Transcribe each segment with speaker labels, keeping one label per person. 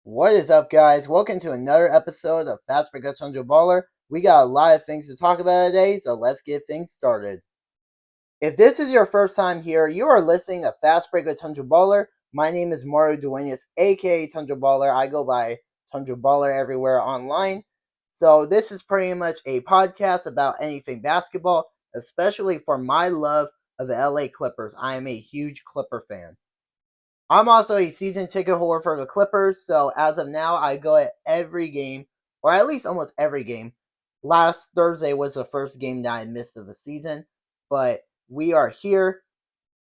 Speaker 1: What is up, guys? Welcome to another episode of Fast Break Tundra Baller. We got a lot of things to talk about today, so let's get things started. If this is your first time here, you are listening to Fast Break Tundra Baller. My name is Mario Duenas, aka Tundra Baller. I go by Tundra Baller everywhere online. So this is pretty much a podcast about anything basketball, especially for my love of the LA Clippers. I am a huge Clipper fan. I'm also a season ticket holder for the Clippers, so as of now, I go at every game, or at least almost every game. Last Thursday was the first game that I missed of the season, but we are here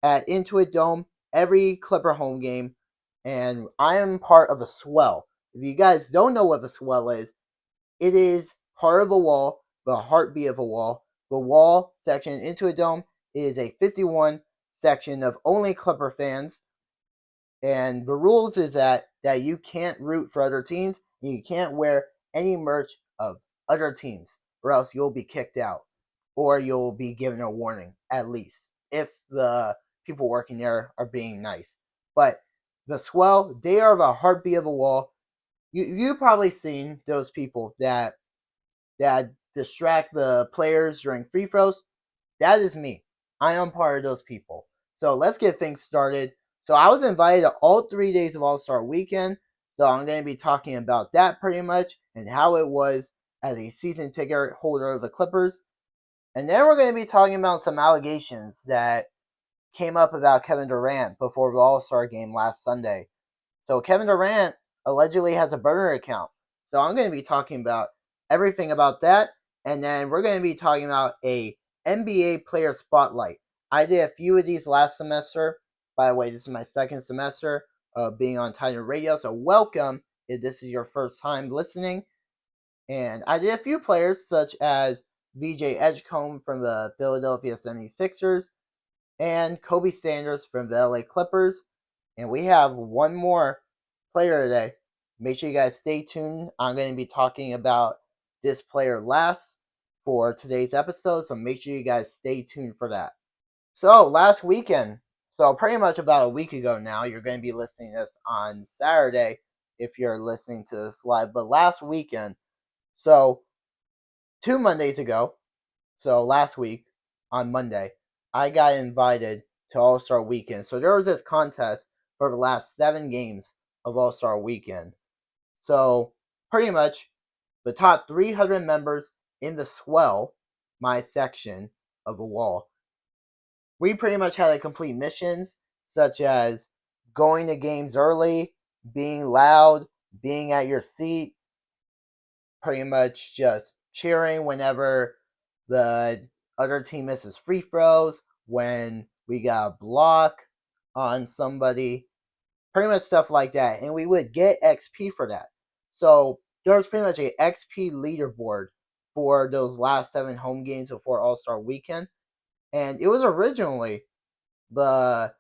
Speaker 1: at Intuit Dome every Clipper home game, and I am part of the swell. If you guys don't know what the swell is, it is part of a wall, the heartbeat of a wall. The wall section Intuit Dome is a 51 section of only Clipper fans, and the rules is that you can't root for other teams and you can't wear any merch of other teams, or else you'll be kicked out, or you'll be given a warning at least if the people working there are being nice. But the swell, they are the heartbeat of a wall. You've probably seen those people that distract the players during free throws. That is me. I am part of those people. So let's get things started. So I was invited to all 3 days of All Star Weekend. So I'm going to be talking about that pretty much and how it was as a season ticket holder of the Clippers. And then we're going to be talking about some allegations that came up about Kevin Durant before the All Star game last Sunday. So Kevin Durant allegedly has a burner account. So I'm going to be talking about everything about that, and then we're going to be talking about a NBA player spotlight. I did a few of these last semester. By the way, this is my second semester of being on Tundra Radio, so welcome if this is your first time listening. And I did a few players such as VJ Edgecombe from the Philadelphia 76ers and Kobe Sanders from the LA Clippers. And we have one more player today. Make sure you guys stay tuned. I'm going to be talking about this player last for today's episode, so make sure you guys stay tuned for that. So, last weekend, so pretty much about a week ago now, you're going to be listening to this on Saturday if you're listening to this live, but last weekend, so 2 Mondays ago, so last week on Monday, I got invited to All Star Weekend. So there was this contest for the last 7 games of All Star Weekend. So pretty much the top 300 members in the swell, my section of the wall, we pretty much had to complete missions such as going to games early, being loud, being at your seat, pretty much just cheering whenever the other team misses free throws, when we got a block on somebody, pretty much stuff like that. And we would get XP for that. So there was pretty much a XP leaderboard for those last 7 home games before All Star Weekend. And it was originally the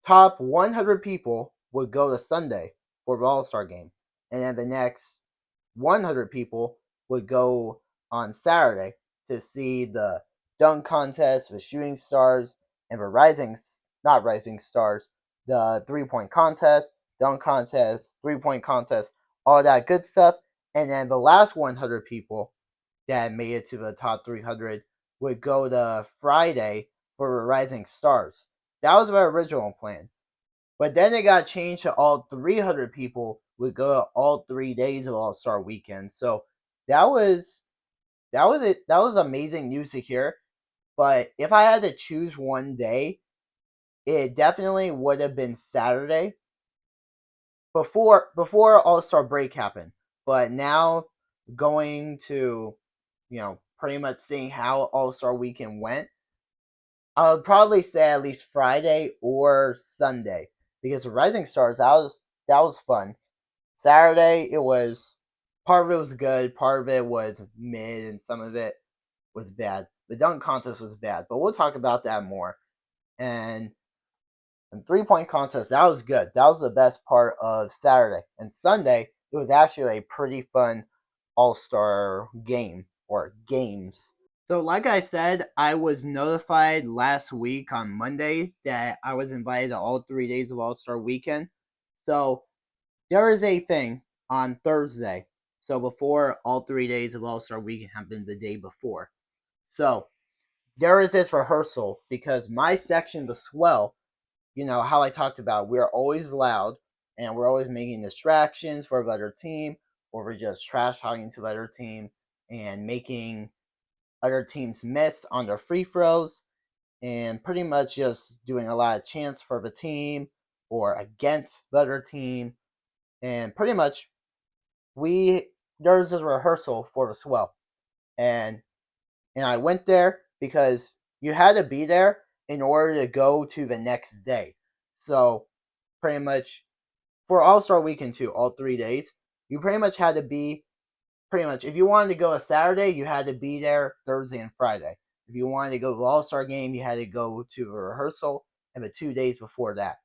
Speaker 1: top 100 people would go to Sunday for the All Star game. And then the next 100 people would go on Saturday to see the dunk contest, the shooting stars, and the not rising stars, the 3 point contest, dunk contest, 3 point contest, all that good stuff. And then the last 100 people that made it to the top 300 would go to Friday for the rising stars. That was my original plan. But then it got changed to all 300 people would go all 3 days of All Star Weekend. So that was it. That was amazing news to hear. But if I had to choose one day, it definitely would have been Saturday before All Star break happened. But now going to pretty much seeing how All Star Weekend went, I would probably say at least Friday or Sunday because the Rising Stars that was fun. Saturday it was part of it was good, part of it was mid, and some of it was bad. The dunk contest was bad, but we'll talk about that more. And 3 point contest that was good. That was the best part of Saturday. And Sunday it was actually a pretty fun All Star game or games. So, like I said, I was notified last week on Monday that I was invited to all 3 days of All Star Weekend. So, there is a thing on Thursday. So before all 3 days of All Star Weekend happened the day before. So there is this rehearsal because my section, the swell, how I talked about, we're always loud and we're always making distractions for the other team, or we're just trash talking to the other team and making other teams miss on their free throws and pretty much just doing a lot of chants for the team or against the other team. And pretty much we there's a rehearsal for the swell. And I went there because you had to be there in order to go to the next day. So pretty much for All Star Weekend too, all 3 days, you pretty much had to be pretty much if you wanted to go a Saturday, you had to be there Thursday and Friday. If you wanted to go to the All Star game, you had to go to a rehearsal and the 2 days before that.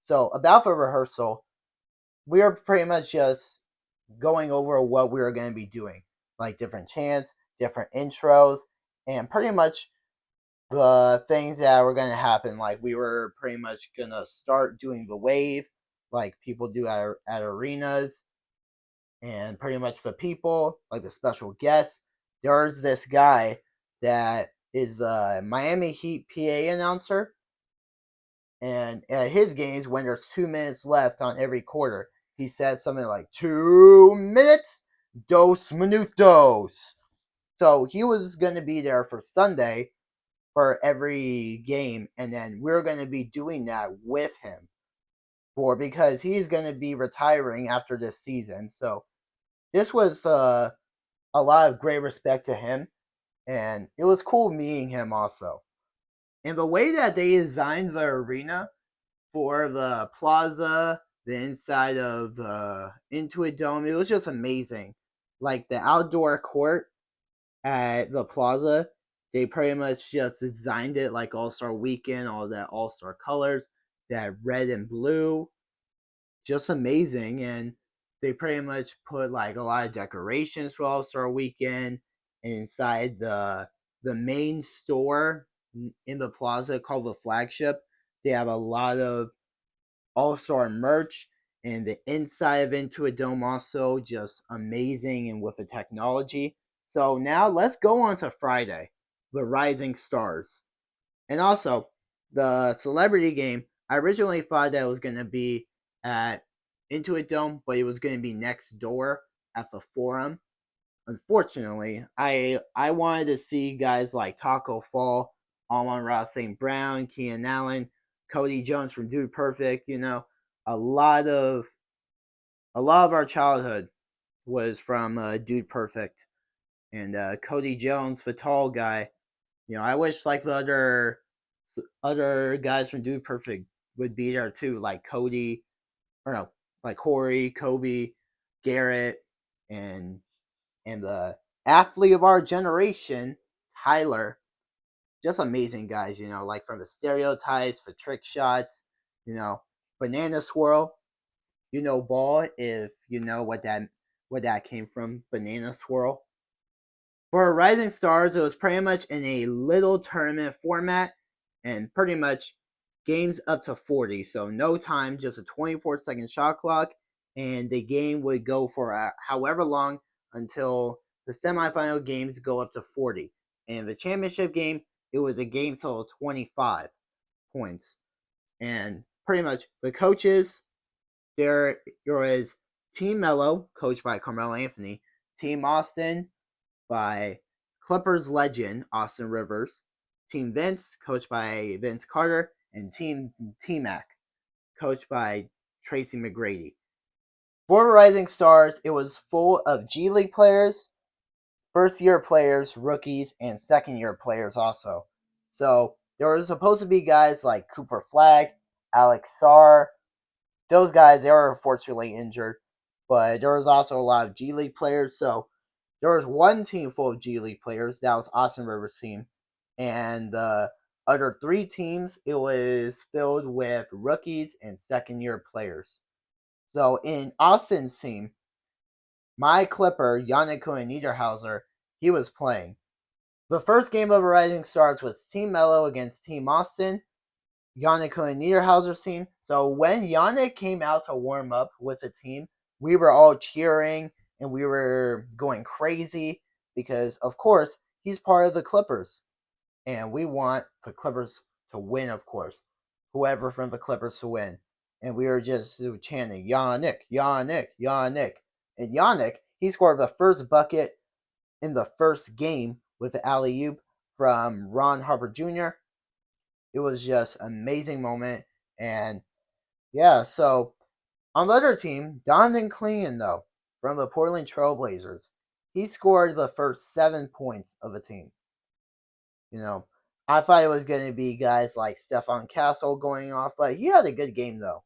Speaker 1: So about the rehearsal, we were pretty much just going over what we were going to be doing, like different chants, different intros, and pretty much the things that were going to happen. Like we were pretty much going to start doing the wave, like people do at arenas, and pretty much the people, like the special guests. There's this guy that is the Miami Heat PA announcer, and at his games, when there's 2 minutes left on every quarter, he says something like 2 minutes, dos minutos. So he was going to be there for Sunday for every game, and then we're going to be doing that with him because he's going to be retiring after this season. So this was a lot of great respect to him, and it was cool meeting him also. And the way that they designed the arena for the plaza, the inside of Intuit Dome, it was just amazing. Like the outdoor court at the plaza, they pretty much just designed it like All Star Weekend, all that All Star colors, that red and blue, just amazing. And they pretty much put like a lot of decorations for All Star Weekend, and inside the main store in the plaza called the Flagship, they have a lot of All Star merch, and the inside of Into a Dome also just amazing and with the technology. So now let's go on to Friday, the Rising Stars. And also, the celebrity game, I originally thought that it was going to be at Intuit Dome, but it was going to be next door at the Forum. Unfortunately, I wanted to see guys like Taco Fall, Amon-Ra St. Brown, Keenan Allen, Cody Jones from Dude Perfect. A lot of our childhood was from Dude Perfect, and Cody Jones, the tall guy. I wish like the other guys from Dude Perfect would be there too, like Cody, or no, like Corey, Kobe, Garrett, and the athlete of our generation, Tyler. Just amazing guys, like from the stereotypes, for trick shots, banana swirl, ball, if you know what that came from, banana swirl. For Rising Stars, it was pretty much in a little tournament format and pretty much games up to 40. So no time, just a 24-second shot clock, and the game would go for however long until the semifinal games go up to 40. And the championship game, it was a game total of 25 points. And pretty much the coaches, there was Team Mello, coached by Carmelo Anthony, Team Austin, by Clippers legend Austin Rivers, Team Vince, coached by Vince Carter, and Team T-Mac, coached by Tracy McGrady. For Rising Stars, it was full of G League players, first-year players, rookies, and second-year players also. So there were supposed to be guys like Cooper Flagg, Alex Sarr. Those guys, they were unfortunately injured, but there was also a lot of G League players. So there was one team full of G League players. That was Austin Rivers' team. And the other 3 teams, it was filled with rookies and second-year players. So in Austin's team, my Clipper, Yannick Niederhauser, he was playing. The first game of Rising Stars was Team Mello against Team Austin, Yannick Niederhauser's team. So when Yannick came out to warm up with the team, we were all cheering and we were going crazy because, of course, he's part of the Clippers. And we want the Clippers to win, of course. Whoever from the Clippers to win. And we were just chanting, Yannick, Yannick, Yannick. And Yannick, he scored the first bucket in the first game with the alley oop from Ron Harper Jr. It was just an amazing moment. And yeah, so on the other team, Donovan Clingan, though, from the Portland Trailblazers, he scored the first 7 points of the team. You know, I thought it was going to be guys like Stephon Castle going off, but he had a good game, though.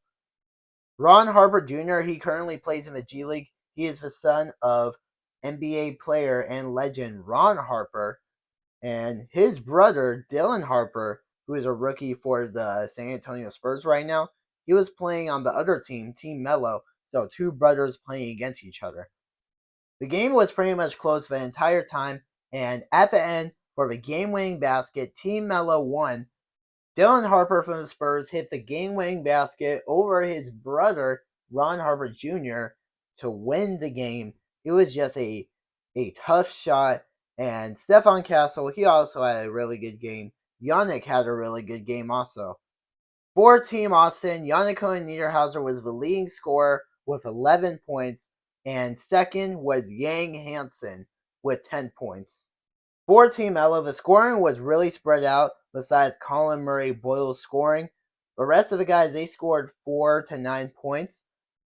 Speaker 1: Ron Harper Jr., he currently plays in the G League. He is the son of NBA player and legend Ron Harper, and his brother, Dylan Harper, who is a rookie for the San Antonio Spurs right now, he was playing on the other team, Team Mello, so two brothers playing against each other. The game was pretty much close the entire time, and at the end, for the game-winning basket, Team Mello won. Dylan Harper from the Spurs hit the game-winning basket over his brother, Ron Harper Jr., to win the game. It was just a tough shot, and Stephon Castle, he also had a really good game. Yannick had a really good game also. For Team Austin, Yannick Niederhauser was the leading scorer with 11 points, and second was Yang Hansen with 10 points. For Team Mello, the scoring was really spread out besides Colin Murray Boyle's scoring. The rest of the guys, they scored 4 to 9 points,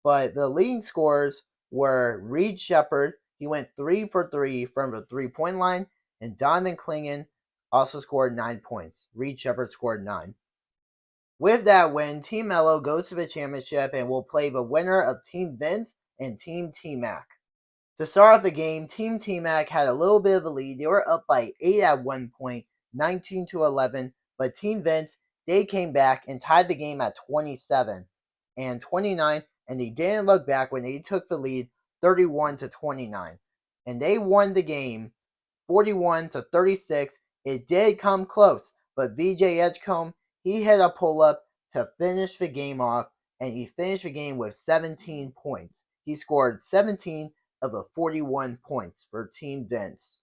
Speaker 1: but the leading scorers were Reed Shepard. He went 3 for 3 from the three-point line, and Donovan Clingan also scored 9 points. Reed Shepard scored 9. With that win, Team Mello goes to the championship and will play the winner of Team Vince and Team T-Mac. To start off the game, Team T-Mac had a little bit of a lead. They were up by 8 at one point, 19 to 11, but Team Vince, they came back and tied the game at 27 and 29, and they didn't look back when they took the lead 31 to 29. And they won the game 41 to 36. It did come close, but VJ Edgecombe, he hit a pull-up to finish the game off, and he finished the game with 17 points. He scored 17 of the 41 points for Team Vince.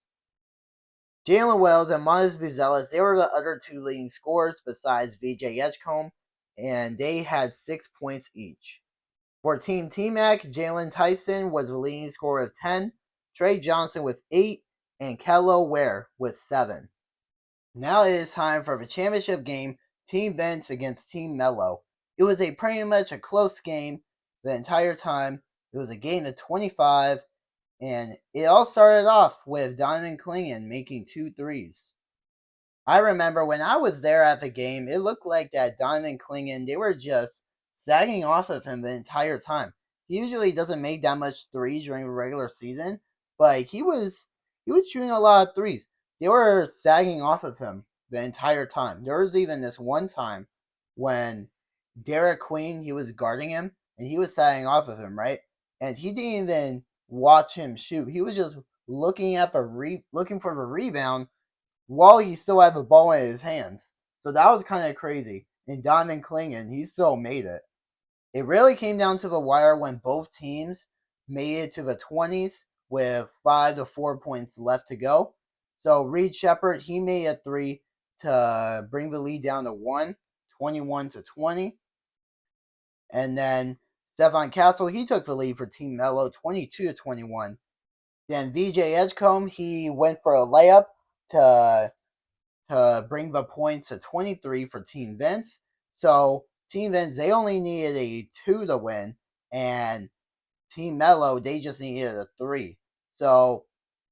Speaker 1: Jalen Wells and Montez Buzelis, they were the other two leading scorers besides VJ Edgecombe, and they had 6 points each. For Team T-Mac, Jalen Tyson was the leading scorer with 10, Trey Johnson with 8, and Kello Ware with 7. Now it is time for the championship game, Team Vince against Team Mello. It was pretty much a close game the entire time. It was a game of 25, and it all started off with Donovan Clingan making 2 threes. I remember when I was there at the game, it looked like that Donovan Clingan, they were just sagging off of him the entire time. He usually doesn't make that much threes during the regular season, but he was shooting a lot of threes. They were sagging off of him the entire time. There was even this one time when Derek Queen, he was guarding him, and he was sagging off of him, right? And he didn't even watch him shoot. He was just looking at looking for the rebound while he still had the ball in his hands. So that was kind of crazy. And Donovan Clingan, he still made it. It really came down to the wire when both teams made it to the 20s with 5 to 4 points left to go. So Reed Shepard, he made a 3 to bring the lead down to 1, 21 to 20. And then Stephon Castle, he took the lead for Team Mello, 22 to 21. Then VJ Edgecombe, he went for a layup to bring the points to 23 for Team Vince. So Team Vince, they only needed a 2 to win, and Team Mello, they just needed a 3. So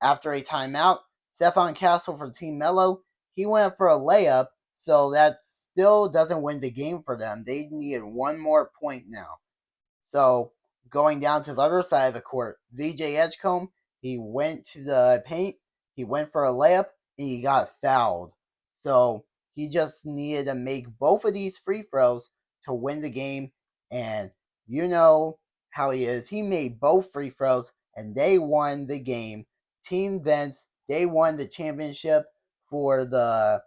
Speaker 1: after a timeout, Stephon Castle for Team Mello, he went for a layup, so that still doesn't win the game for them. They needed one more point now. So going down to the other side of the court, VJ Edgecombe, he went to the paint, he went for a layup, and he got fouled. So he just needed to make both of these free throws to win the game, and you know how he is. He made both free throws, and they won the game. Team Vince, they won the championship for the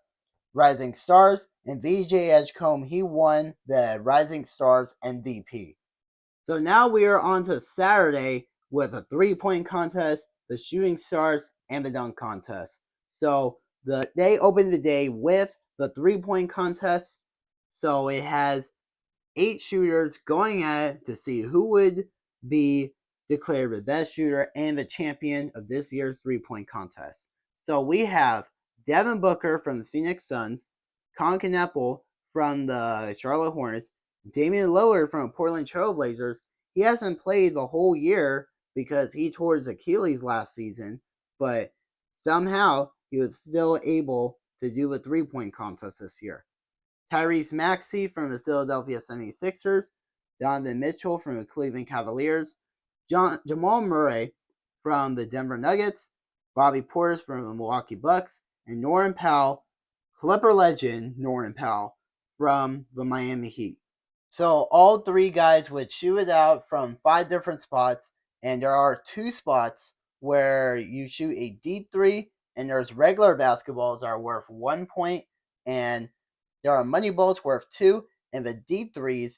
Speaker 1: Rising Stars, and VJ Edgecombe, he won the Rising Stars MVP. So now we are on to Saturday with a 3-point contest, the Shooting Stars, and the Dunk contest. So they opened the day with the 3-point contest. So it has 8 shooters going at it to see who would be declared the best shooter and the champion of this year's 3-point contest. So we have Devin Booker from the Phoenix Suns, Colin Knappel from the Charlotte Hornets, Damian Lillard from the Portland Trailblazers. He hasn't played the whole year because he tore his Achilles last season, but somehow he was still able to do a 3-point contest this year. Tyrese Maxey from the Philadelphia 76ers, Donovan Mitchell from the Cleveland Cavaliers, Jamal Murray from the Denver Nuggets, Bobby Portis from the Milwaukee Bucks, and Norman Powell, Clipper legend Norman Powell from the Miami Heat. So all 3 guys would shoot it out from 5 different spots, and there are 2 spots where you shoot a deep 3, and there's regular basketballs that are worth 1 point, and there are money balls worth 2, and the deep 3s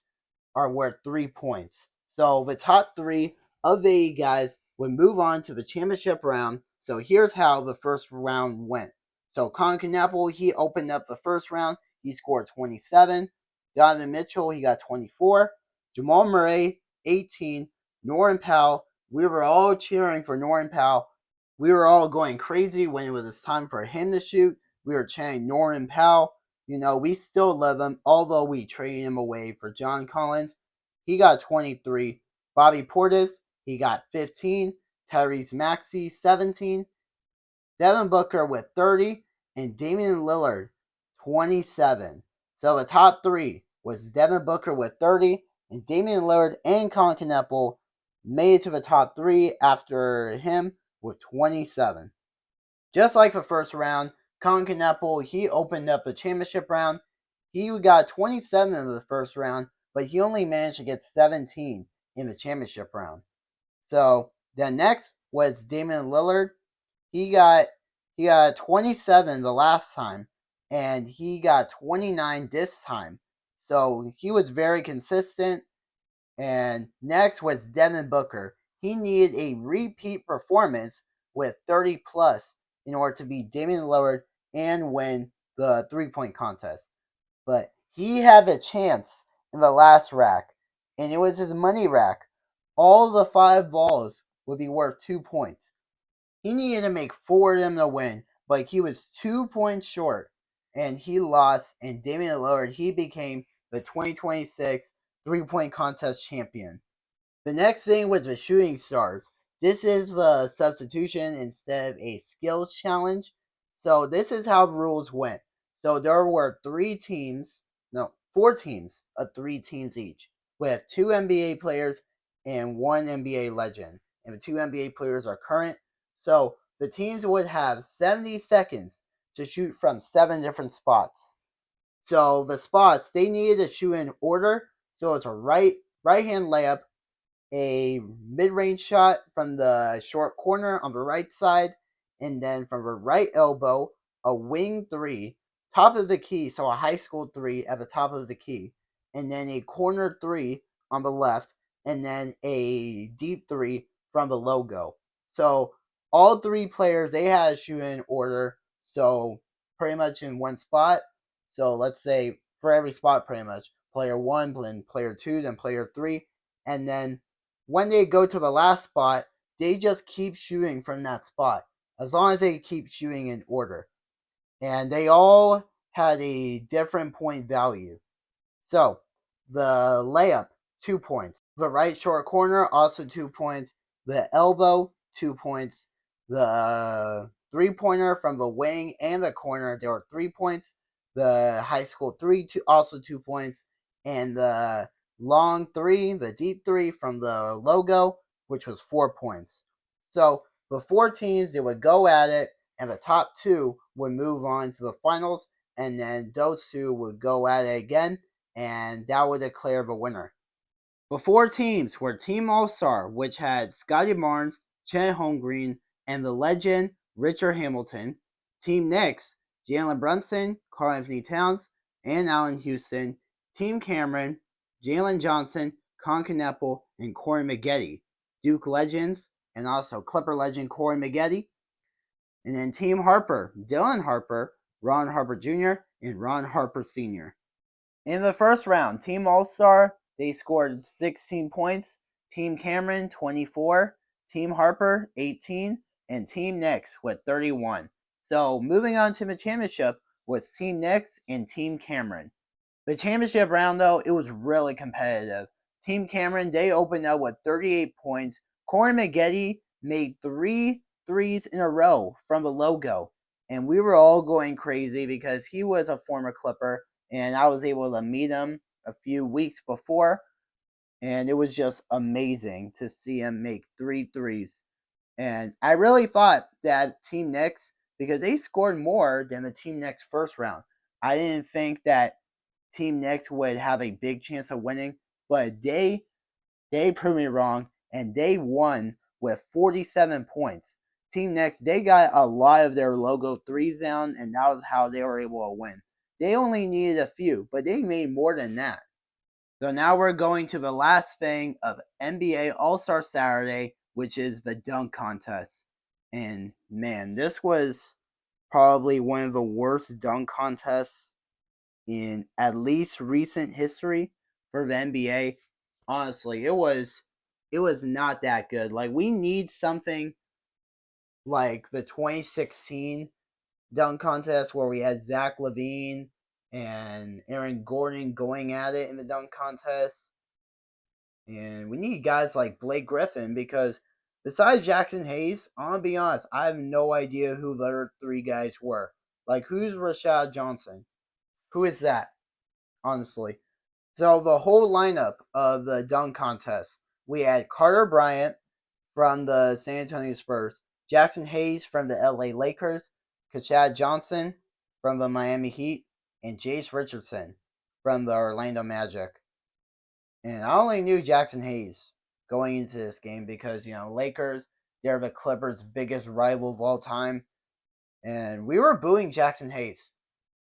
Speaker 1: are worth 3 points. So the top 3 of the 8 guys would move on to the championship round. So here's how the first round went. So Colin Knappel, he opened up the first round. He scored 27. Donovan Mitchell, he got 24. Jamal Murray, 18. Norman Powell, we were all cheering for Norman Powell. We were all going crazy when it was time for him to shoot. We were chanting Norman Powell. We still love him, although we traded him away for John Collins. He got 23. Bobby Portis, he got 15. Tyrese Maxey, 17. Devin Booker with 30. And Damian Lillard, 27. So the top 3 was Devin Booker with 30. And Damian Lillard and Colin Knappel made it to the top 3 after him with 27. Just like the first round, Colin Knappel, he opened up the championship round. He got 27 in the first round, but he only managed to get 17 in the championship round. So then next was Damian Lillard. He got 27 the last time, and he got 29 this time. So he was very consistent. And next was Devin Booker. He needed a repeat performance with 30 plus in order to beat Damian Lillard and win the 3-point contest. But he had a chance in the last rack, and it was his money rack. All the 5 balls would be worth 2 points. He needed to make 4 of them to win, but he was 2 points short, and he lost, and Damian Lillard, he became the 2026 3-point contest champion. The next thing was the Shooting Stars. This is the substitution instead of a skills challenge. So this is how the rules went. So there were 4 teams of 3 teams each, with 2 NBA players and 1 NBA legend. And the 2 NBA players are current. So the teams would have 70 seconds to shoot from 7 different spots. So the spots, they needed to shoot in order. So it's a right-hand layup, a mid-range shot from the short corner on the right side, and then from the right elbow, a wing 3, top of the key, so a high school 3 at the top of the key, and then a corner 3 on the left, and then a deep 3 from the logo. So all 3 players, they had to shoot in order, so pretty much in one spot. So let's say for every spot, pretty much, player 1, then player 2, then player 3, and then when they go to the last spot, they just keep shooting from that spot, as long as they keep shooting in order. And they all had a different point value. So, the layup, 2 points. The right short corner, also 2 points. The elbow, 2 points. The 3-pointer from the wing and the corner, there were 3 points. The high school 3, also 2 points. And the long 3, the deep 3 from the logo, which was 4 points. So the 4 teams, they would go at it, and the top 2 would move on to the finals, and then those 2 would go at it again, and that would declare the winner. The 4 teams were Team All-Star, which had Scotty Barnes, Chet Holmgren, and the legend Richard Hamilton. Team Knicks, Jalen Brunson, Karl Anthony Towns, and Allen Houston. Team Cameron, Jalen Johnson, Con Kneppel, and Corey Maggette. Duke legends, and also Clipper legend Corey Maggette. And then Team Harper, Dylan Harper, Ron Harper Jr., and Ron Harper Sr. In the first round, Team All-Star, they scored 16 points. Team Cameron, 24. Team Harper, 18. And Team Knicks with 31. So moving on to the championship was Team Knicks and Team Cameron. The championship round, though, it was really competitive. Team Cameron, they opened up with 38 points. Corey Maggette made 3 threes in a row from the logo. And we were all going crazy because he was a former Clipper, and I was able to meet him a few weeks before. And it was just amazing to see him make 3 threes. And I really thought that Team Knicks, because they scored more than the Team Knicks first round, I didn't think that Team Knicks would have a big chance of winning, but they proved me wrong, and they won with 47 points. Team Knicks, they got a lot of their logo threes down, and that was how they were able to win. They only needed a few, but they made more than that. So now we're going to the last thing of NBA All-Star Saturday, which is the dunk contest. And man, this was probably one of the worst dunk contests in at least recent history for the NBA. Honestly, it was not that good. Like, we need something like the 2016 dunk contest where we had Zach LaVine and Aaron Gordon going at it in the dunk contest. And we need guys like Blake Griffin, because besides Jackson Hayes, I'm gonna be honest, I have no idea who the other 3 guys were. Like, who's Rashad Johnson? Who is that? Honestly. So the whole lineup of the dunk contest, we had Carter Bryant from the San Antonio Spurs, Jackson Hayes from the LA Lakers, Kashad Johnson from the Miami Heat, and Jace Richardson from the Orlando Magic. And I only knew Jackson Hayes going into this game because, Lakers, they're the Clippers' biggest rival of all time. And we were booing Jackson Hayes.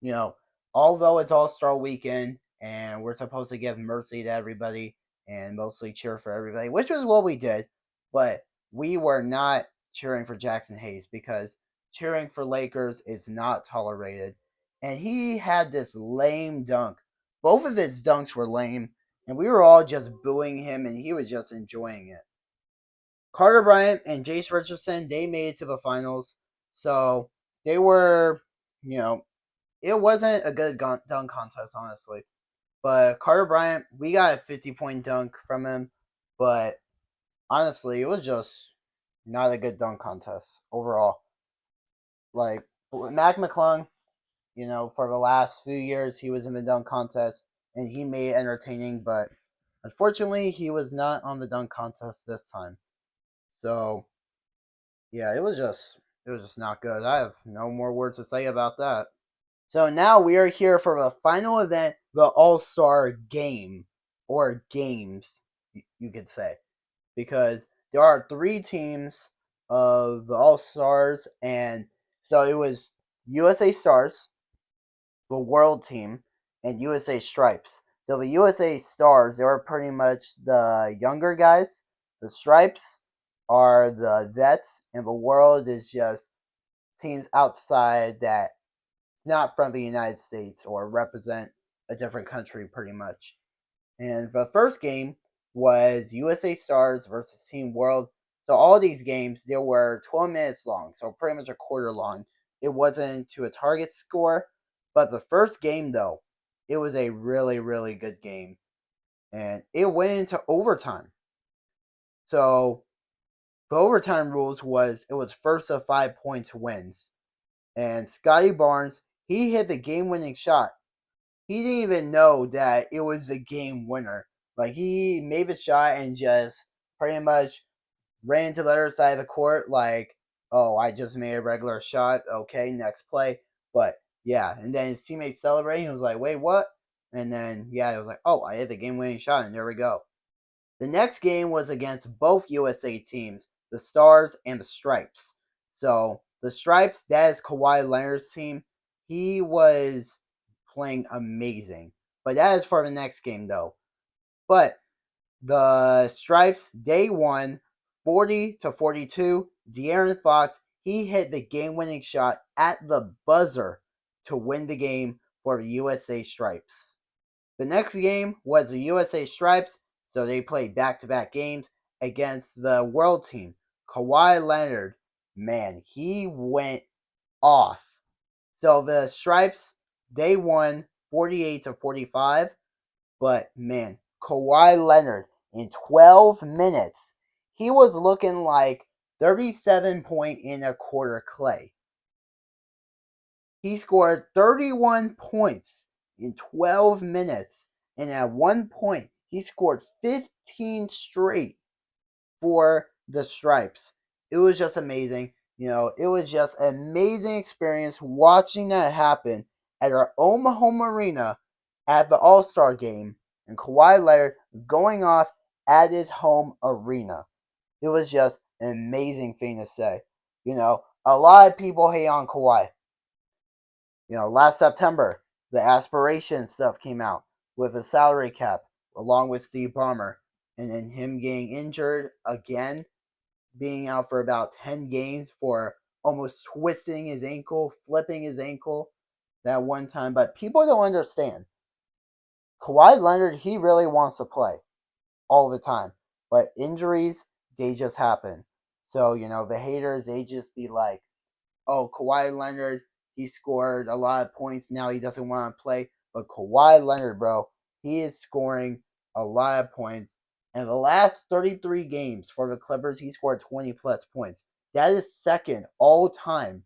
Speaker 1: You know, although it's All-Star weekend and we're supposed to give mercy to everybody and mostly cheer for everybody, which was what we did, but we were not cheering for Jackson Hayes because cheering for Lakers is not tolerated. And he had this lame dunk. Both of his dunks were lame, and we were all just booing him, and he was just enjoying it. Carter Bryant and Jace Richardson, they made it to the finals, so they were, you know, it wasn't a good dunk contest, honestly. But Carter Bryant, we got a 50-point dunk from him, but honestly, it was just not a good dunk contest overall. Like, Mac McClung, for the last few years, he was in the dunk contest, and he made it entertaining, but unfortunately, he was not on the dunk contest this time. So, yeah, it was just not good. I have no more words to say about that. So now we are here for the final event, the All-Star Game, or games, you could say, because there are 3 teams of the All-Stars, and so it was USA Stars, the World Team, and USA Stripes. So the USA Stars, they were pretty much the younger guys. The Stripes are the vets, and the World is just teams outside that not from the United States or represent a different country pretty much. And the first game was USA Stars versus Team World. So all these games, they were 12 minutes long, so pretty much a quarter long. It wasn't to a target score, but the first game, though, it was a really, really good game. And it went into overtime. So the overtime rules was it was first of 5 points wins. And Scotty Barnes, he hit the game-winning shot. He didn't even know that it was the game winner. Like, he made the shot and just pretty much ran to the other side of the court like, oh, I just made a regular shot. Okay, next play. But, yeah, and then his teammates celebrating. He was like, wait, what? And then, yeah, it was like, oh, I hit the game-winning shot, and there we go. The next game was against both USA teams, the Stars and the Stripes. So, the Stripes, that is Kawhi Leonard's team. He was playing amazing. But that is for the next game, though. But the Stripes, they won 40-42. De'Aaron Fox, he hit the game-winning shot at the buzzer to win the game for the USA Stripes. The next game was the USA Stripes, so they played back-to-back games against the World Team. Kawhi Leonard, man, he went off. So the Stripes, they won 48-45, but man, Kawhi Leonard in 12 minutes, he was looking like 37 point in a quarter Clay. He scored 31 points in 12 minutes, and at one point, he scored 15 straight for the Stripes. It was just amazing. It was just an amazing experience watching that happen at our own home arena at the All-Star game, and Kawhi Leonard going off at his home arena. It was just an amazing thing to say. A lot of people hate on Kawhi. Last September, the aspiration stuff came out with the salary cap, along with Steve Ballmer, and then him getting injured again, being out for about 10 games for almost twisting his ankle, flipping his ankle that one time. But people don't understand. Kawhi Leonard, he really wants to play all the time. But injuries, they just happen. So, the haters, they just be like, oh, Kawhi Leonard, he scored a lot of points. Now he doesn't want to play. But Kawhi Leonard, bro, he is scoring a lot of points. And the last 33 games for the Clippers, he scored 20 plus points. That is second all time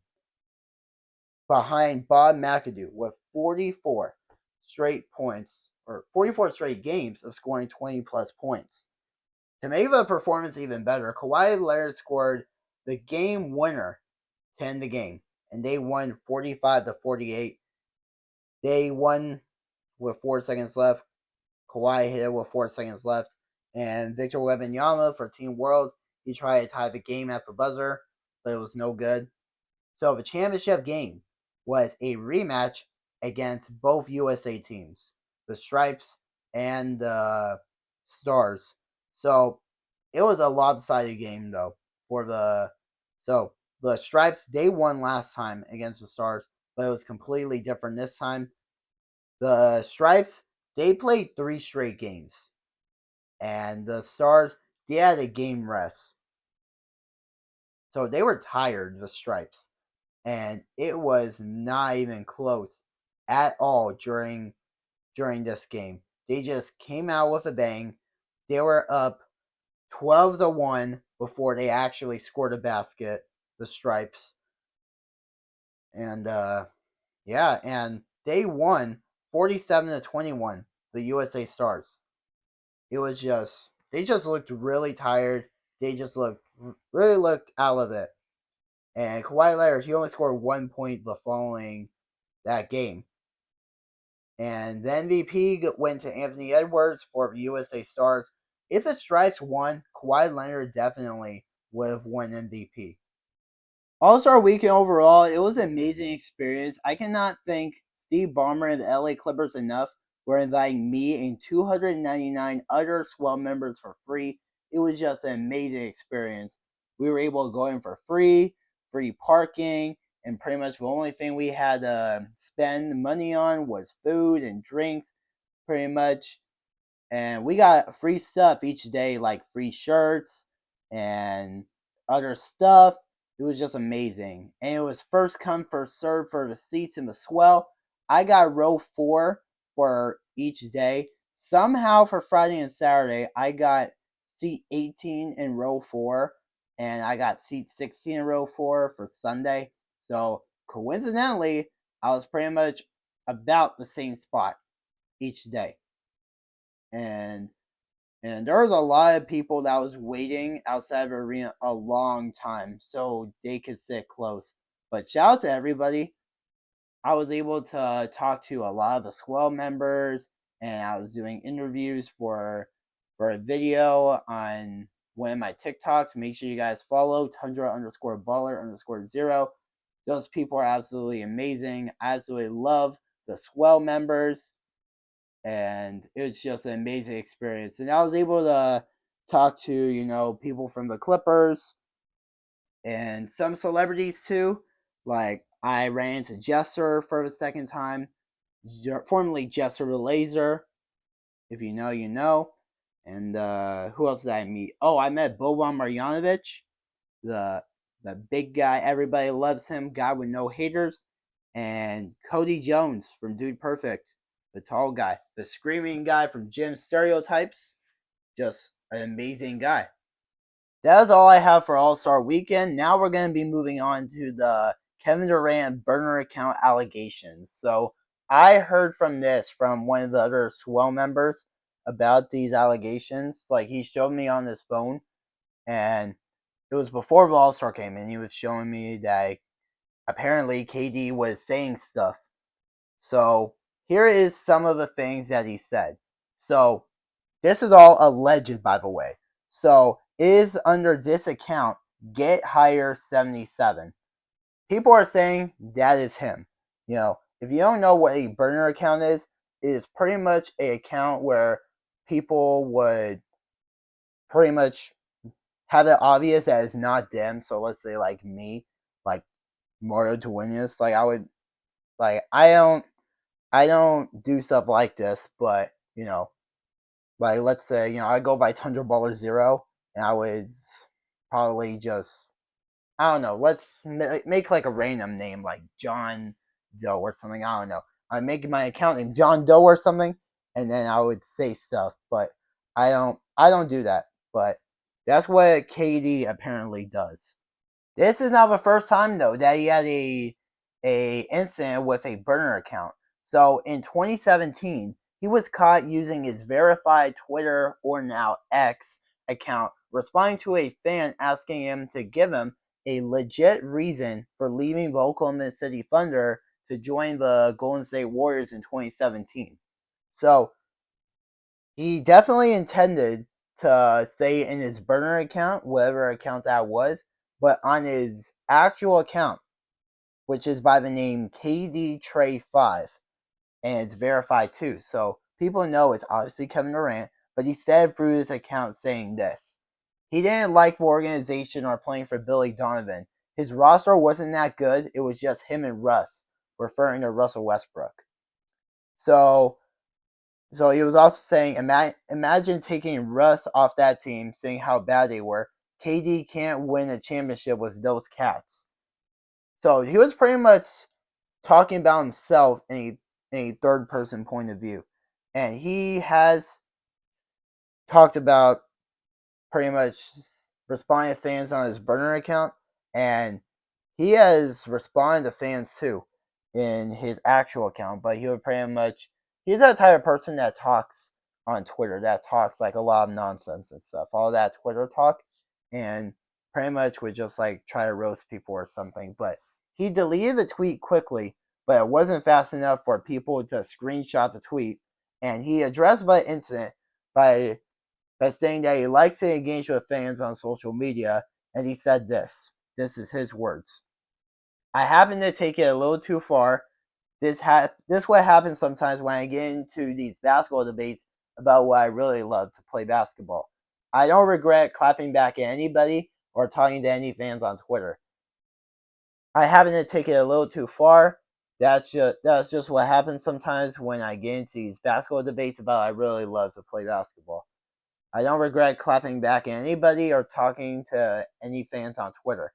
Speaker 1: behind Bob McAdoo with 44 straight points, or 44 straight games of scoring 20 plus points. To make the performance even better, Kawhi Leonard scored the game winner to end the game, and they won 45-48. They won with 4 seconds left. Kawhi hit it with 4 seconds left, and Victor Wembanyama for Team World, he tried to tie the game at the buzzer, but it was no good. So the championship game was a rematch against both USA teams, the Stripes and the Stars. So it was a lopsided game though for the Stripes. They won last time against the Stars, but it was completely different this time. The Stripes, they played 3 straight games, and the Stars, they had a game rest, so they were tired. The Stripes, and it was not even close at all during this game. They just came out with a bang. They were up 12-1 before they actually scored a basket, the Stripes. And yeah, and they won 47-21, the USA Stars. It was just, they just looked really tired. They just really looked out of it. And Kawhi Leonard, he only scored 1 point the following that game. And the MVP went to Anthony Edwards for the USA Stars. If the Stripes won, Kawhi Leonard definitely would have won MVP. All-Star Weekend overall, it was an amazing experience. I cannot thank Steve Ballmer and the LA Clippers enough for inviting me and 299 other swell members for free. It was just an amazing experience. We were able to go in for free parking, and pretty much the only thing we had to spend money on was food and drinks, pretty much. And we got free stuff each day, like free shirts and other stuff. It was just amazing. And it was first come, first serve for the seats in the swell. I got row 4 for each day. Somehow for Friday and Saturday, I got seat 18 in row 4, and I got seat 16 in row 4 for Sunday. So coincidentally, I was pretty much about the same spot each day. And there was a lot of people that was waiting outside of the arena a long time so they could sit close. But shout out to everybody. I was able to talk to a lot of the Swell members, and I was doing interviews for a video on one of my TikToks. Make sure you guys follow Tundra _baller_0. Those people are absolutely amazing. I absolutely love the Swell members, and it was just an amazing experience. And I was able to talk to people from the Clippers and some celebrities too. Like I ran into Jester for the second time, formerly Jester the Laser. If you know, you know. And who else did I meet? Oh, I met Boban Marjanovic, the the big guy. Everybody loves him. Guy with no haters. And Cody Jones from Dude Perfect, the tall guy, the screaming guy from Gym Stereotypes. Just an amazing guy. That is all I have for All Star Weekend. Now we're going to be moving on to the Kevin Durant burner account allegations. So I heard from one of the other Swell members about these allegations. Like he showed me on his phone, and it was before the All Star game, and he was showing me that apparently KD was saying stuff. So here is some of the things that he said. So this is all alleged, by the way. So is under this account Get Higher 77. People are saying that is him. If you don't know what a burner account is, it is pretty much a account where people would pretty much have it obvious that it's not them. So let's say like me, like Mario Duenas, like I don't do stuff like this, but like let's say I go by Tundra Baller Zero, and I was probably just I don't know. Let's make like a random name like John Doe or something. I don't know. I'm making my account name John Doe or something, and then I would say stuff, but I don't do that. But that's what KD apparently does. This is not the first time though that he had a incident with a burner account. So in 2017, he was caught using his verified Twitter, or now X, account, responding to a fan asking him to give him a legit reason for leaving the Oklahoma City Thunder to join the Golden State Warriors in 2017. So he definitely intended to say in his burner account, whatever account that was, but on his actual account, which is by the name KD Trey 5, and it's verified too. So people know it's obviously Kevin Durant, but he said through his account saying this. He didn't like the organization or playing for Billy Donovan. His roster wasn't that good. It was just him and Russ, referring to Russell Westbrook. So he was also saying, imagine taking Russ off that team, seeing how bad they were. KD can't win a championship with those cats. So he was pretty much talking about himself in a third person point of view. And he has talked about pretty much responding to fans on his burner account, and he has responded to fans too in his actual account, but he would pretty much he's that type of person that talks on Twitter, that talks like a lot of nonsense and stuff, all that Twitter talk, and pretty much would just like try to roast people or something. But he deleted the tweet quickly, but it wasn't fast enough for people to screenshot the tweet, and he addressed the incident by saying that he likes to engage with fans on social media, and he said this. This is his words. I happen to take it a little too far. This what happens sometimes when I get into these basketball debates about what I really love to play basketball. I don't regret clapping back at anybody or talking to any fans on Twitter. I happen to take it a little too far. That's just what happens sometimes when I get into these basketball debates about I really love to play basketball. I don't regret clapping back at anybody or talking to any fans on Twitter.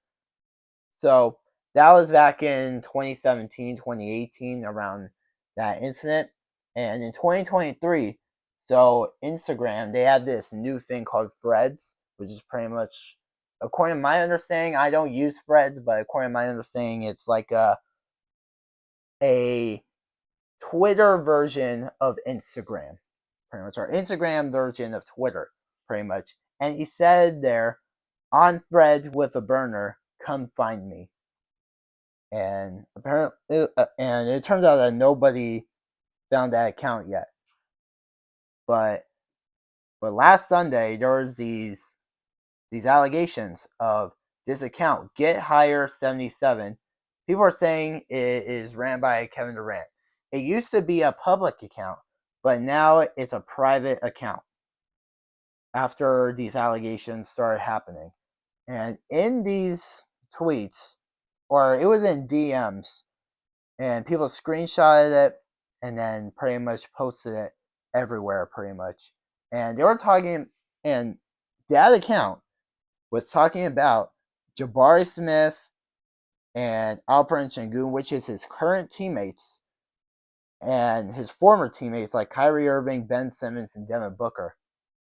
Speaker 1: So that was back in 2017, 2018, around that incident. And in 2023, so Instagram, they have this new thing called Threads, which is pretty much, according to my understanding, I don't use Threads, but according to my understanding, it's like a Twitter version of Instagram, pretty much, or Instagram version of Twitter, pretty much. And he said there, on Threads with a burner, come find me. And apparently, and it turns out that nobody found that account yet. But last Sunday there was these allegations of this account, Get Higher 77, People are saying it is ran by Kevin Durant. It used to be a public account, but now it's a private account after these allegations started happening. And in these tweets, or it was in DMs, and people screenshotted it and then pretty much posted it everywhere, pretty much. And they were talking, and that account was talking about Jabari Smith and Alperen Sengun, which is his current teammates, and his former teammates like Kyrie Irving, Ben Simmons, and Devin Booker.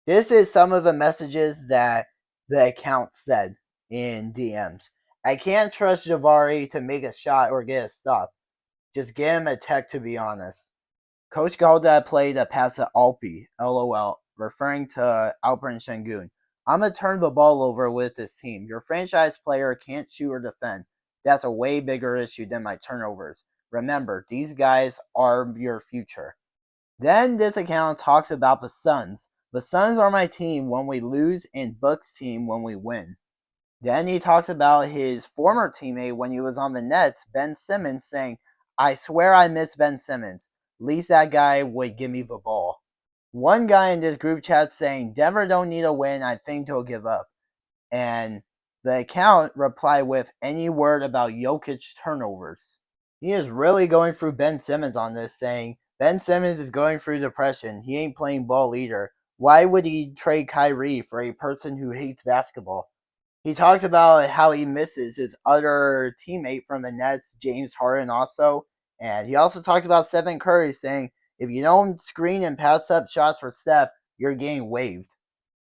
Speaker 1: This is some of the messages that the account said in DMs. I can't trust Jabari to make a shot or get a stop. Just give him a tech, to be honest. Coach Galda played a pass at Alpi, LOL, referring to Alperen Sengun. I'm going to turn the ball over with this team. Your franchise player can't shoot or defend. That's a way bigger issue than my turnovers. Remember, these guys are your future. Then this account talks about the Suns. The Suns are my team when we lose and Bucks team when we win. Then he talks about his former teammate when he was on the Nets, Ben Simmons, saying, I swear I miss Ben Simmons. At least that guy would give me the ball. One guy in this group chat saying, Denver don't need a win, I think they'll give up. And the account replied with any word about Jokic turnovers. He is really going through Ben Simmons on this, saying, Ben Simmons is going through depression. He ain't playing ball either. Why would he trade Kyrie for a person who hates basketball? He talks about how he misses his other teammate from the Nets, James Harden, also. And he also talks about Stephen Curry, saying, if you don't screen and pass up shots for Steph, you're getting waived.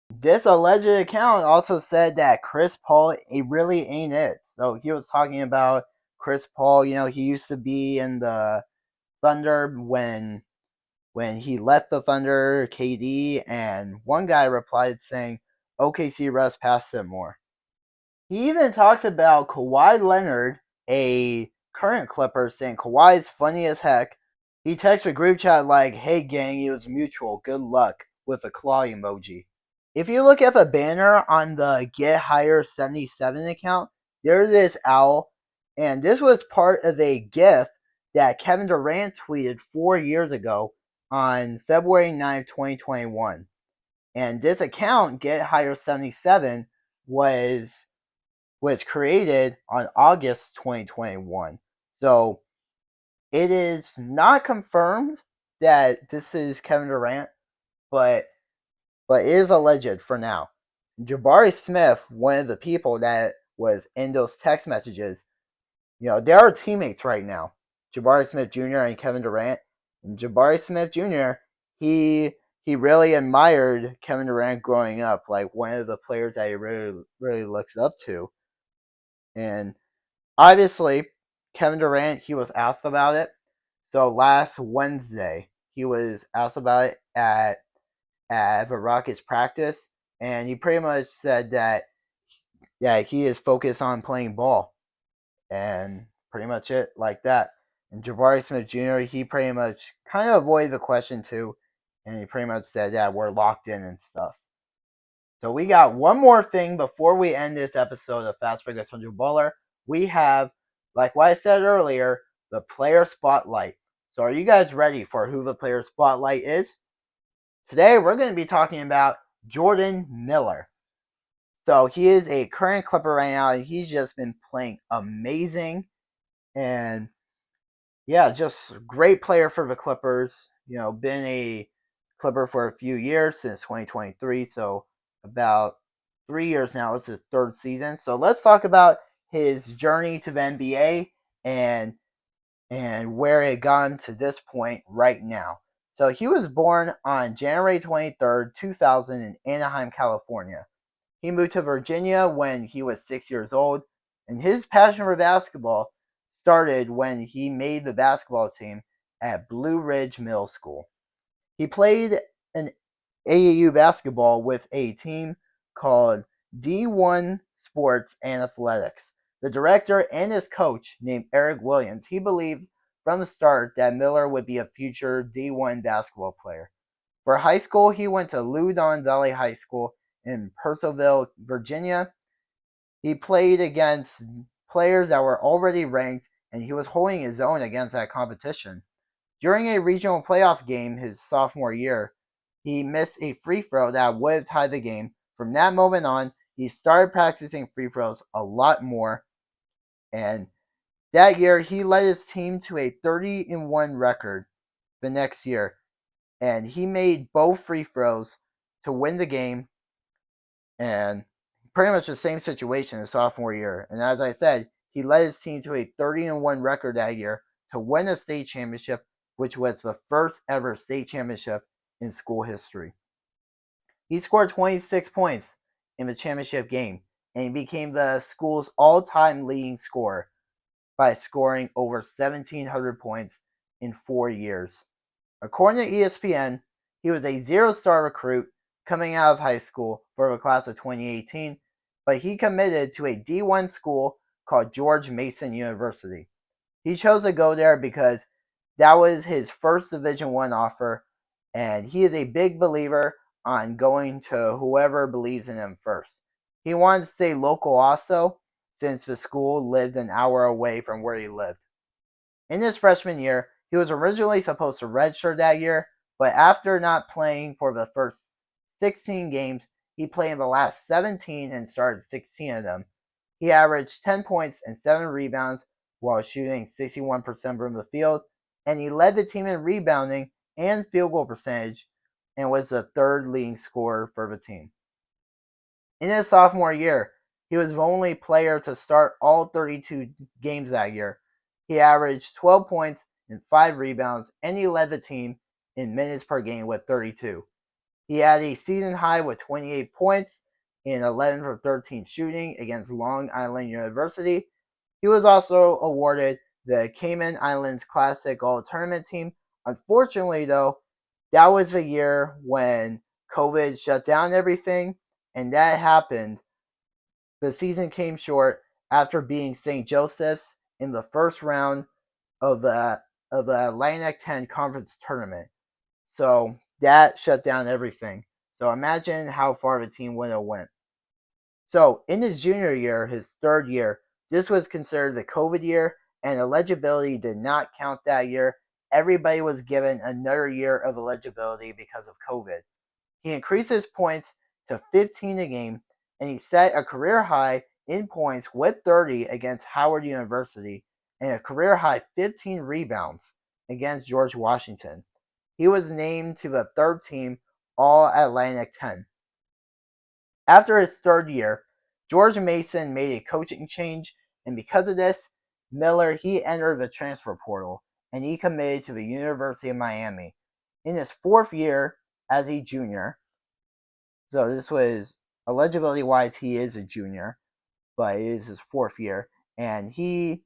Speaker 1: This alleged account also said that Chris Paul, it really ain't it. So he was talking about Chris Paul. He used to be in the Thunder when he left the Thunder, KD, and one guy replied saying, OKC Russ passed him more. He even talks about Kawhi Leonard, a current Clipper, saying Kawhi's funny as heck. He texts a group chat like, hey gang, it was mutual, good luck, with a claw emoji. If you look at the banner on the Get Higher 77 account, there's this owl, and this was part of a GIF that Kevin Durant tweeted 4 years ago on February 9th, 2021. And this account, Get Higher 77, was created on August 2021. So it is not confirmed that this is Kevin Durant, but it is alleged for now. Jabari Smith, one of the people that was in those text messages, they are teammates right now. Jabari Smith Jr. and Kevin Durant. And Jabari Smith Jr., he really admired Kevin Durant growing up, like one of the players that he really looks up to. And obviously, Kevin Durant, he was asked about it. So last Wednesday, he was asked about it at the Rockets practice, and he pretty much said that he is focused on playing ball, and pretty much it like that. And Jabari Smith Jr., he pretty much kind of avoided the question too, and he pretty much said that we're locked in and stuff. So we got one more thing before we end this episode of Fast Break 100 Baller. We have, like what I said earlier, the player spotlight. So are you guys ready for who the player spotlight is? Today we're going to be talking about Jordan Miller. So he is a current Clipper right now, and he's just been playing amazing. And yeah, just great player for the Clippers. Been a Clipper for a few years since 2023, so about 3 years now. It's his third season. So let's talk about his journey to the NBA and where it got to this point right now. So he was born on January 23rd, 2000 in Anaheim, California. He moved to Virginia when he was 6 years old, and his passion for basketball started when he made the basketball team at Blue Ridge Middle School. He played an AAU basketball with a team called D1 Sports and Athletics. The director and his coach, named Eric Williams, he believed from the start that Miller would be a future D1 basketball player. For high school, he went to Loudoun Valley High School in Purcellville, Virginia. He played against players that were already ranked and he was holding his own against that competition. During a regional playoff game his sophomore year, he missed a free throw that would have tied the game. From that moment on, he started practicing free throws a lot more, and that year he led his team to a 30-1 record the next year, and he made both free throws to win the game, and pretty much the same situation his sophomore year. And as I said, he led his team to a 30-1 record that year to win a state championship, which was the first ever state championship in school history. He scored 26 points in the championship game, and he became the school's all-time leading scorer by scoring over 1,700 points in 4 years. According to ESPN, he was a zero-star recruit coming out of high school for the class of 2018, but he committed to a D1 school called George Mason University. He chose to go there because that was his first Division I offer, and he is a big believer on going to whoever believes in him first. He wanted to stay local also, since the school lived an hour away from where he lived. In his freshman year, he was originally supposed to redshirt that year, but after not playing for the first 16 games, he played in the last 17 and started 16 of them. He averaged 10 points and 7 rebounds while shooting 61% from the field, and he led the team in rebounding and field goal percentage and was the third leading scorer for the team. In his sophomore year, he was the only player to start all 32 games that year. He averaged 12 points and 5 rebounds, and he led the team in minutes per game with 32. He had a season high with 28 points in 11 for 13 shooting against Long Island University. He was also awarded the Cayman Islands Classic All-Tournament team. Unfortunately, though, that was the year when COVID shut down everything, and that happened. The season came short after beating St. Joseph's in the first round of the Atlantic 10 Conference Tournament. So that shut down everything. So imagine how far the team would have went. So in his junior year, his third year, this was considered the COVID year, and eligibility did not count that year. Everybody was given another year of eligibility because of COVID. He increased his points to 15 a game, and he set a career high in points with 30 against Howard University and a career high 15 rebounds against George Washington. He was named to the third team All Atlantic 10. After his third year, George Mason made a coaching change, and because of this, he entered the transfer portal, and he committed to the University of Miami. In his fourth year as a junior, so this was eligibility wise, he is a junior, but it is his fourth year, and he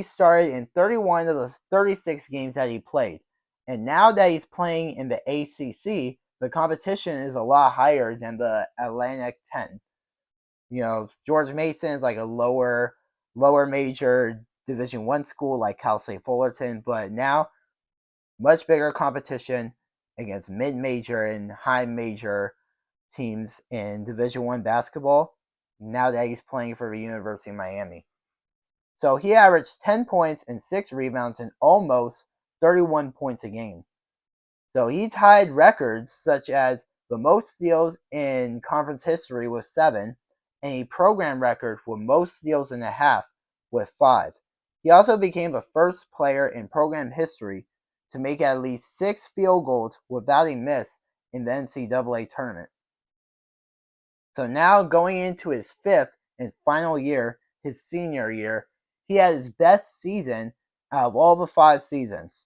Speaker 1: started in 31 of the 36 games that he played. And now that he's playing in the ACC, the competition is a lot higher than the Atlantic 10. George Mason is like a lower major Division I school like Cal State Fullerton, but now much bigger competition against mid-major and high major teams in Division I basketball now that he's playing for the University of Miami. So he averaged 10 points and 6 rebounds and almost 31 points a game. So he tied records such as the most steals in conference history with 7, and a program record for most steals in a half with 5. He also became the first player in program history to make at least 6 field goals without a miss in the NCAA tournament. So now going into his 5th and final year, his senior year, he had his best season out of all the 5 seasons.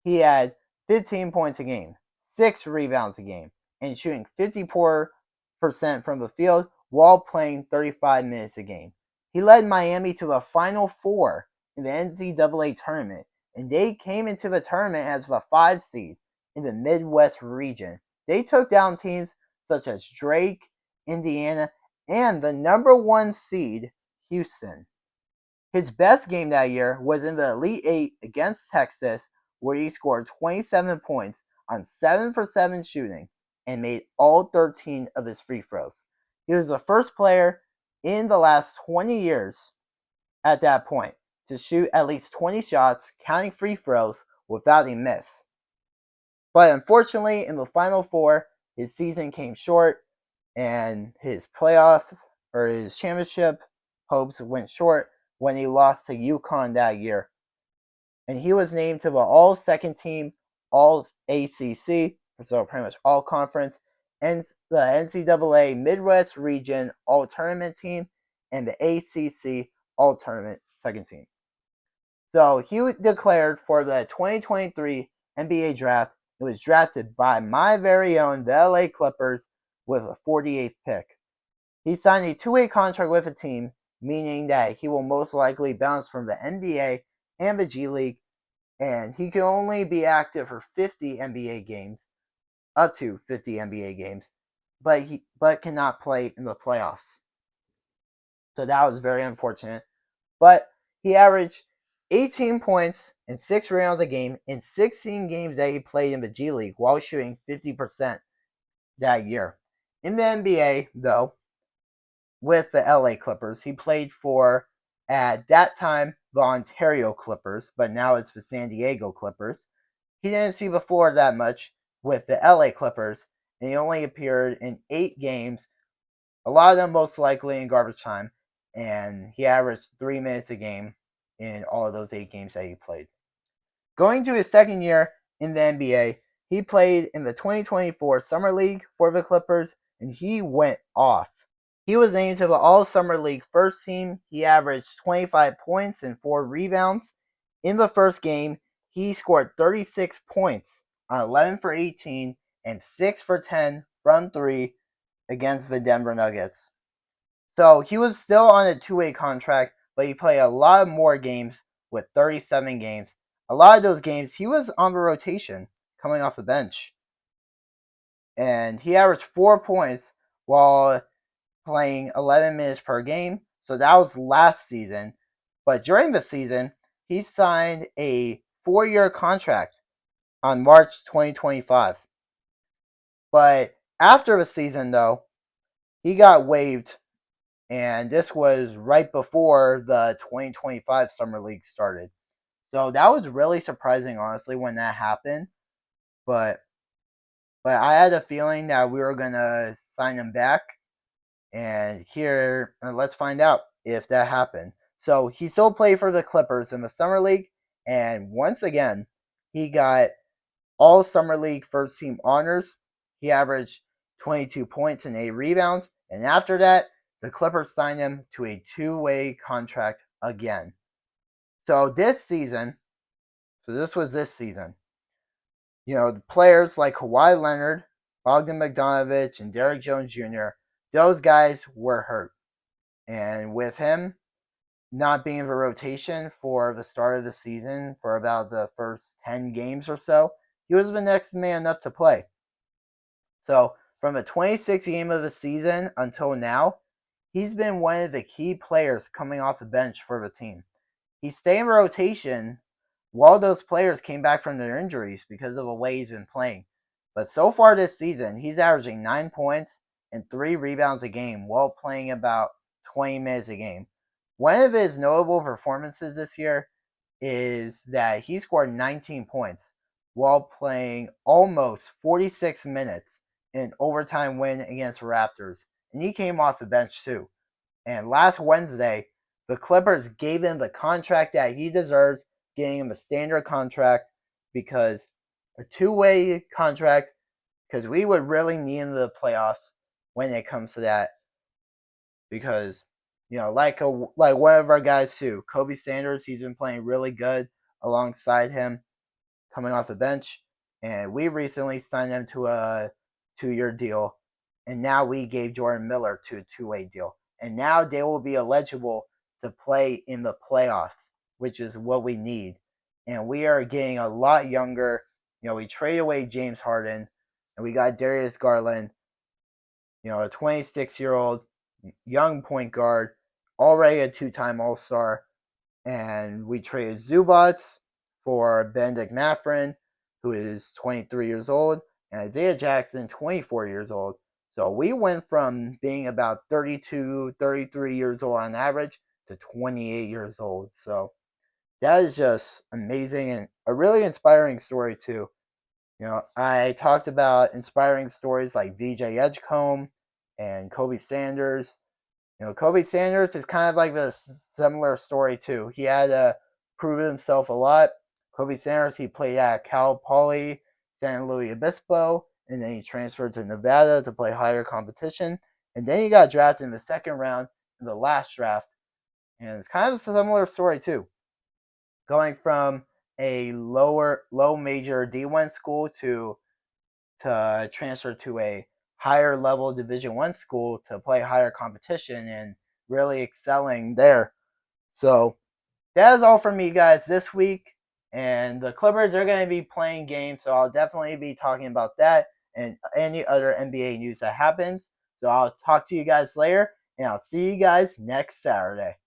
Speaker 1: He had 15 points a game, 6 rebounds a game, and shooting 54% from the field while playing 35 minutes a game. He led Miami to the Final Four in the NCAA tournament, and they came into the tournament as the 5 seed in the Midwest region. They took down teams such as Drake, Indiana, and the number 1 seed, Houston. His best game that year was in the Elite 8 against Texas, where he scored 27 points on 7 for 7 shooting and made all 13 of his free throws. He was the first player in the last 20 years at that point to shoot at least 20 shots, counting free throws, without a miss. But unfortunately, in the Final Four, his season came short, and his playoff or his championship hopes went short when he lost to UConn that year. And he was named to the All Second Team, All ACC, so pretty much All Conference, and the NCAA Midwest Region All Tournament Team, and the ACC All Tournament Second Team. So he declared for the 2023 NBA Draft. It was drafted by my very own, the LA Clippers, with a 48th pick. He signed a two-way contract with the team, meaning that he will most likely bounce from the NBA and the G League, and he can only be active for 50 NBA games, up to 50 NBA games, but cannot play in the playoffs. So that was very unfortunate. But he averaged 18 points and 6 rebounds a game in 16 games that he played in the G League while shooting 50% that year. In the NBA, though, with the LA Clippers, he played for, at that time, the Ontario Clippers, but now it's the San Diego Clippers. He didn't see the floor that much with the LA Clippers, and he only appeared in 8 games, a lot of them most likely in garbage time, and he averaged 3 minutes a game in all of those 8 games that he played. Going to his second year in the NBA, he played in the 2024 Summer League for the Clippers, and he went off. He was named to the All-Summer League first team. He averaged 25 points and 4 rebounds. In the first game, he scored 36 points on 11 for 18 and 6 for 10 from 3 against the Denver Nuggets. So he was still on a two-way contract, but he played a lot more games with 37 games. A lot of those games, he was on the rotation, coming off the bench. And he averaged 4 points while playing 11 minutes per game. So that was last season. But during the season, he signed a 4-year contract on March 2025. But after the season, though, he got waived. And this was right before the 2025 Summer League started. So that was really surprising, honestly, when that happened. But I had a feeling that we were going to sign him back. And here, let's find out if that happened. So he still played for the Clippers in the Summer League. And once again, he got all Summer League first team honors. He averaged 22 points and 8 rebounds. And after that, the Clippers signed him to a two-way contract again. So this season, this was this season, the players like Kawhi Leonard, Bogdan Bogdanovic, and Derrick Jones Jr., those guys were hurt. And with him not being in the rotation for the start of the season for about the first 10 games or so, he was the next man up to play. So from the 26th game of the season until now, he's been one of the key players coming off the bench for the team. He stayed in rotation while those players came back from their injuries because of the way he's been playing. But so far this season, he's averaging 9 points and 3 rebounds a game while playing about 20 minutes a game. One of his notable performances this year is that he scored 19 points while playing almost 46 minutes in an overtime win against the Raptors. And he came off the bench too. And last Wednesday, the Clippers gave him the contract that he deserves, getting him a standard contract, because a two-way contract, because we would really need him in the playoffs when it comes to that. Because, like one of our guys too, Kobe Sanders, he's been playing really good alongside him coming off the bench. And we recently signed him to a 2-year deal. And now we gave Jordan Miller to a 2-way deal. And now they will be eligible to play in the playoffs, which is what we need. And we are getting a lot younger. We traded away James Harden, and we got Darius Garland, a 26-year-old young point guard, already a 2-time All-Star. And we traded Zubac for Benedict Mathurin, who is 23 years old, and Isaiah Jackson, 24 years old. So we went from being about 32, 33 years old on average to 28 years old. So that is just amazing and a really inspiring story too. I talked about inspiring stories like VJ Edgecombe and Kobe Sanders. Kobe Sanders is kind of like a similar story too. He had to prove himself a lot. Kobe Sanders, he played at Cal Poly, San Luis Obispo, and then he transferred to Nevada to play higher competition. And then he got drafted in the second round in the last draft. And it's kind of a similar story too. Going from a low major D1 school to transfer to a higher level Division 1 school to play higher competition and really excelling there. So that is all from me, guys, this week. And the Clippers are going to be playing games, so I'll definitely be talking about that and any other NBA news that happens. So I'll talk to you guys later, and I'll see you guys next Saturday.